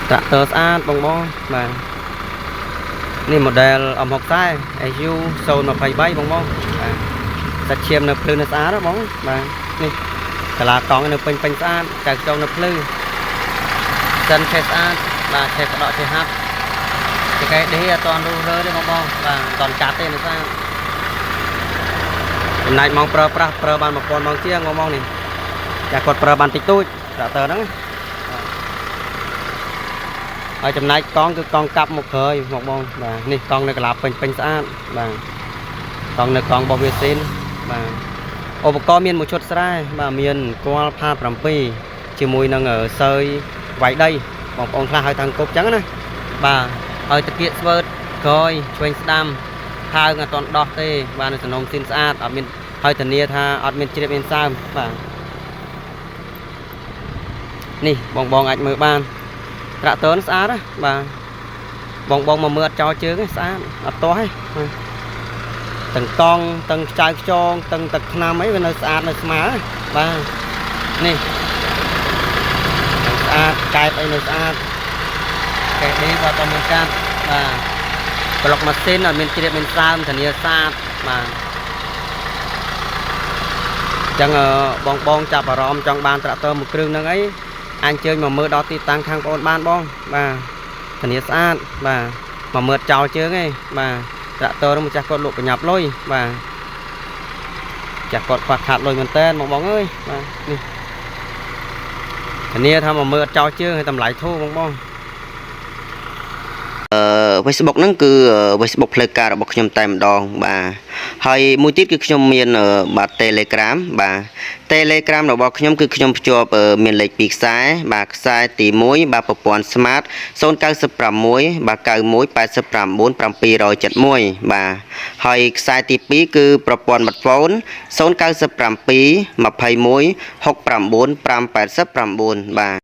tractor ស្អាតបងបាទនេះ model អម60 AU 023បងបាទសាច់ឈាមនៅភ្លឺនៅស្អាតហ៎បងបាទនេះកាឡាកង់នៅពេញស្អាតកៅខ្ចងនៅភ្លឺសិនឆេះស្អាតបាទឆេះក្តកឆេះហាត់តែកែដេអត់តរុះរើទេបងបាទអត់កាត់ទេនៅស្អាតចំណែកមកប្រើបាន 1000 ម៉ោងជាងបងនេះចាគាត់ប្រើបានតិចតួច tractor ហ្នឹងហើយចំណែកកង់គឺកង់កាប់មកក្រោយមកបងបាទនេះកង់នៅកន្លាពេញស្អាតបាទកង់នៅកង់របស់វាស៊ីនបាទឧបករណ៍មានមួយឈុតស្រែបាទមានគល់ផា7ជាមួយនឹងសើយវាយដីបងប្អូនខ្លះហៅថាអង្គប់ចឹងណាបាទហើយតាគៀកស្វើតក្រោយឆ្វេងស្ដាំផើងអត់តន់ដោះទេបាទនៅសំណុំស៊ីនស្អាតអត់មានហើយធានាថាអត់មានជ្រាបមានសើមបាទនេះបងអាចមើលបានtractor ស្អាតណាបាទបងមកមើលអត់ចោលជើងទេស្អាតអត់ទាស់ទេទាំងកង់ទាំងខ្ចៅខ្ចងទាំងទឹកថ្នាំអីវានៅស្អាតនៅស្មើបាទនេះស្អាតកែបអីនៅស្អាតកែបនេះក៏ต้องមានកាត់បាទប្លុកម៉ាស៊ីនអត់មានជ្រាបមានសើមធានាស្អាតបាទអញ្ចឹងបងចាប់អារម្មណ៍ចង់បាន tractor មួយគ្រឿងហ្នឹងអីអញ្ជើញមកមើលដល់ទីតាំងខាងបងប្អូនបានបងបាទធានាស្អាតបាទមកមើលចោលជើងឯងបាទ tractor នោះម្ចាស់គាត់លក់ប្រញាប់លុយបាទចាស់គាត់ខ្វះខាតលុយមែនតើបងអើយបាទនេះធានាថាមកមើលអត់ចោលជើងហើយតម្លៃធូរបង Facebook ហ្នឹងគឺ Facebook ផ្លូវការរបស់ខ្ញុំតែម្ដងបាទហើយមួយទៀតគឺខ្ញុំមានបាទ Telegram បាទ Telegram របស់ខ្ញុំគឺខ្ញុំភ្ជាប់មានលេខ2ខ្សែបាទខ្សែទី1បាទប្រព័ន្ធ Smart 096បាទ91 89 771បាទហើយខ្សែទី2គឺប្រព័ន្ធ Smartphone 097 21 69 589បាទ